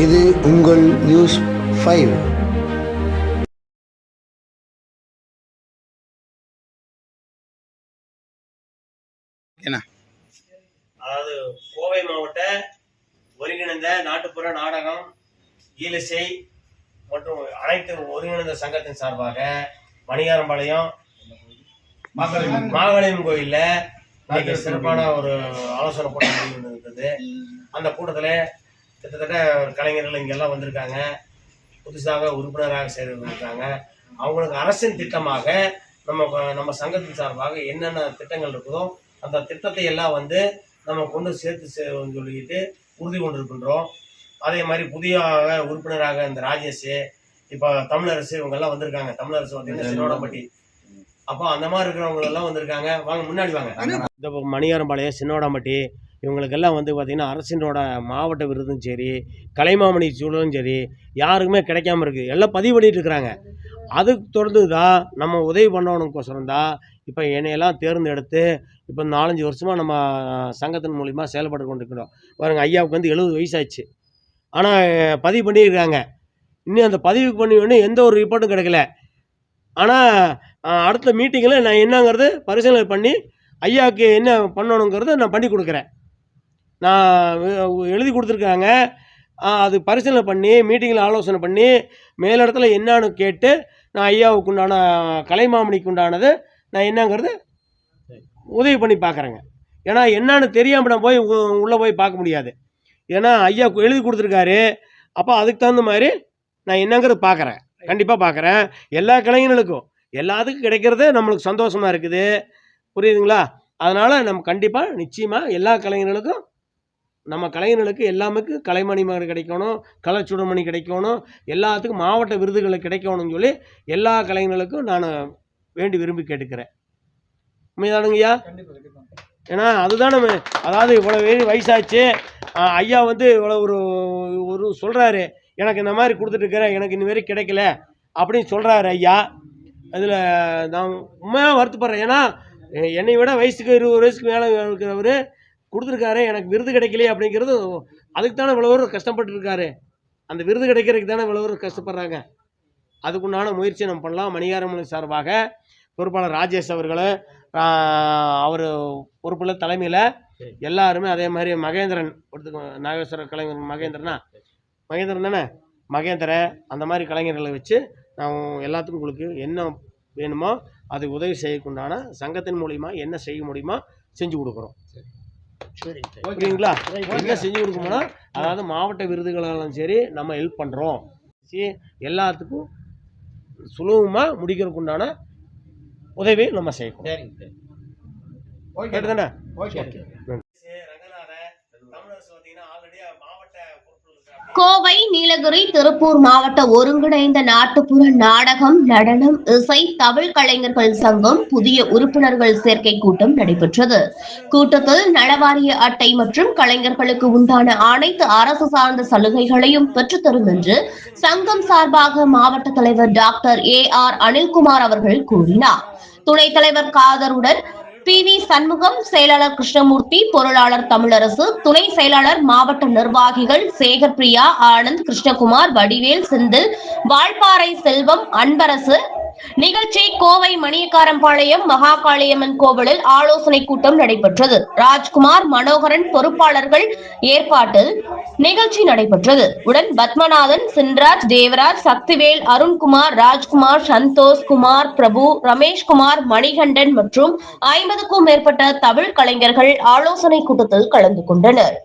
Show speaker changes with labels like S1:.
S1: இது உங்கள் நியூஸ் 5.
S2: அதாவது கோவை மாவட்ட ஒருங்கிணைந்த நாட்டுப்புற நாடகம், ஈலிசை மற்றும் அனைத்து ஒருங்கிணைந்த சங்கத்தின் சார்பாக மணியாரம்பாளையம் மாகாளியம்மன் கோயில்ல இன்னைக்கு சிறப்பான ஒரு ஆலோசனை கூட்டம் இருந்தது. அந்த கூட்டத்தில் கிட்டத்தட்ட கலைஞர்கள் இங்கெல்லாம் வந்திருக்காங்க, புதுசாக உறுப்பினராக சேர்ந்திருக்காங்க. அவங்களுக்கு அரசின் திட்டமாக நம்ம சங்கத்தின் சார்பாக என்னென்ன திட்டங்கள் இருக்குதோ அந்த திட்டத்தை எல்லாம் நம்ம கொண்டு சேர்த்து சொல்லிட்டு உறுதி கொண்டிருக்கின்றோம். அதே மாதிரி புதிய உறுப்பினராக இந்த ராஜேஷ், இப்போ தமிழரசு இவங்கெல்லாம் வந்திருக்காங்க. தமிழரசு பார்த்தீங்கன்னா சின்னோடம்பட்டி. அப்போ அந்த மாதிரி இருக்கிறவங்க எல்லாம் வந்திருக்காங்க. வாங்க முன்னாடி வாங்க. இந்த மணியாரம்பாளையம், சின்னோடம்பட்டி இவங்களுக்கெல்லாம் பார்த்தீங்கன்னா அரசினோட மாவட்ட விருதும் சரி, கலைமாமணி சூழலும் சரி யாருக்குமே கிடைக்காம இருக்குது. எல்லாம் பதிவு பண்ணிட்டு இருக்கிறாங்க. அதுக்கு தொடர்ந்து தான் நம்ம உதவி பண்ணணுக்கோசரம் தான் இப்போ என்னையெல்லாம் தேர்ந்தெடுத்து இப்போ 4-5 வருஷமாக நம்ம சங்கத்தின் மூலிமா செயல்பட்டு கொண்டிருக்கிறோம். பாருங்கள், ஐயாவுக்கு 70 வயசாச்சு. ஆனால் பதிவு பண்ணியிருக்காங்க. இன்னும் அந்த பதிவு பண்ணி எந்த ஒரு ரிப்போர்ட்டும் கிடைக்கல. ஆனால் அடுத்த மீட்டிங்கில் நான் என்னங்கிறது பரிசீலனை பண்ணி ஐயாவுக்கு என்ன பண்ணணுங்கிறத நான் பண்ணி கொடுக்குறேன். நான் எழுதி கொடுத்துருக்காங்க. அது பரிசீலனை பண்ணி மீட்டிங்கில் ஆலோசனை பண்ணி மேலிடத்துல என்னான்னு கேட்டு நான் ஐயாவுக்கு உண்டான கலைமாமணிக்கு உண்டானது நான் என்னங்கிறது உதவி பண்ணி பார்க்குறேங்க. ஏன்னா என்னான்னு தெரியாமல் நான் போய் உள்ளே போய் பார்க்க முடியாது. ஏன்னா ஐயாவுக்கு எழுதி கொடுத்துருக்காரு. அப்போ அதுக்கு தகுந்த மாதிரி நான் என்னங்கிறது பார்க்குறேன், கண்டிப்பாக பார்க்குறேன். எல்லா கலைஞர்களுக்கும் எல்லாத்துக்கும் கிடைக்கிறது நம்மளுக்கு சந்தோஷமாக இருக்குது. புரியுதுங்களா? அதனால் நம்ம கண்டிப்பாக நிச்சயமாக எல்லா கலைஞர்களுக்கும் நம்ம கலைஞர்களுக்கு எல்லாமுக்கு கலைமணி கிடைக்கணும், கலைச்சுடமணி கிடைக்கணும், எல்லாத்துக்கும் மாவட்ட விருதுகளை கிடைக்கணும்னு சொல்லி எல்லா கலைஞர்களுக்கும் நான் வேண்டி விரும்பி கேட்டுக்கிறேன். உண்மைதானுங்கய்யா? ஏன்னா அதுதான் நம்ம, அதாவது இவ்வளோ வயசாச்சு ஐயா இவ்வளோ ஒரு சொல்கிறாரு, எனக்கு இந்த மாதிரி கொடுத்துட்ருக்கிறேன், எனக்கு இந்த மாதிரி கிடைக்கல அப்படின்னு சொல்கிறாரு ஐயா. அதில் நான் உண்மையாக வருத்தப்படுறேன். ஏன்னா என்னை விட வயசுக்கு 20 வயசுக்கு மேலே இருக்கிறவர் கொடுத்துருக்காரு, எனக்கு விருது கிடைக்கலையே அப்படிங்கிறது. அதுக்கு தானே இவ்வளோ கஷ்டப்பட்டுருக்காரு. அந்த விருது கிடைக்கிறதுக்கு தானே இவ்வளோ கஷ்டப்படுறாங்க. அதுக்குண்டான முயற்சி நம்ம பண்ணலாம். மணியாரமலை சார்பாக பொறுப்பாளர் ராஜேஷ் அவர்கள், அவர் பொறுப்பில் தலைமையில் எல்லாருமே, அதே மாதிரி மகேந்திரன் நாகேஸ்வர கலைஞர் மகேந்திரன் தானே, மகேந்திரன், அந்த மாதிரி கலைஞர்களை வச்சு நான் எல்லாத்துக்கும் உங்களுக்கு என்ன வேணுமோ அது உதவி செய்யக்குண்டான சங்கத்தின் மூலிமா என்ன செய்ய முடியுமோ செஞ்சு கொடுக்குறோம். புரியுங்களா? என்ன செஞ்சு கொடுக்கணும்னா, அதாவது மாவட்ட விருதுகளெல்லாம் சரி நம்ம ஹெல்ப் பண்ணுறோம். எல்லாத்துக்கும் சுலபமாக முடிக்கிறதுக்கு உண்டான உதவி நம்ம செய்யணும். கேட்டுதானே?
S3: கோவை, நீலகிரி, திருப்பூர் மாவட்ட ஒருங்கிணைந்த நாட்டுப்புற நாடகம், நடனம், இசை, தமிழ் கலைஞர்கள் சங்கம் புதிய உறுப்பினர்கள் சேர்க்கை கூட்டம் நடைபெற்றது. கூட்டத்தில் நலவாரிய அட்டை மற்றும் கலைஞர்களுக்கு உண்டான அனைத்து அரசு சார்ந்த சலுகைகளையும் பெற்றுத்தரும் என்று சங்கம் சார்பாக மாவட்ட தலைவர் டாக்டர் AR அனில்குமார் அவர்கள் கூறினார். துணைத் தலைவர் காதருடன் PV சண்முகம், செயலாளர் கிருஷ்ணமூர்த்தி, பொருளாளர் தமிழரசு, துணை செயலாளர் மாவட்ட நிர்வாகிகள் சேகர் பிரியா, ஆனந்த், கிருஷ்ணகுமார், வடிவேல், செந்தில், வால்பாறை செல்வம், அன்பரசு. நிகழ்ச்சி கோவை மணியக்காரம்பாளையம் மகாகாளியம்மன் கோவிலில் ஆலோசனை கூட்டம் நடைபெற்றது. ராஜ்குமார், மனோகரன் பொறுப்பாளர்கள் ஏற்பாட்டில் நிகழ்ச்சி நடைபெற்றது. உடன் பத்மநாதன், சின்ராஜ், தேவராஜ், சக்திவேல், அருண்குமார், ராஜ்குமார், சந்தோஷ் குமார், பிரபு, ரமேஷ்குமார், மணிகண்டன் மற்றும் 50க்கும் மேற்பட்ட தமிழ் கலைஞர்கள் ஆலோசனை கூட்டத்தில் கலந்து கொண்டனர்.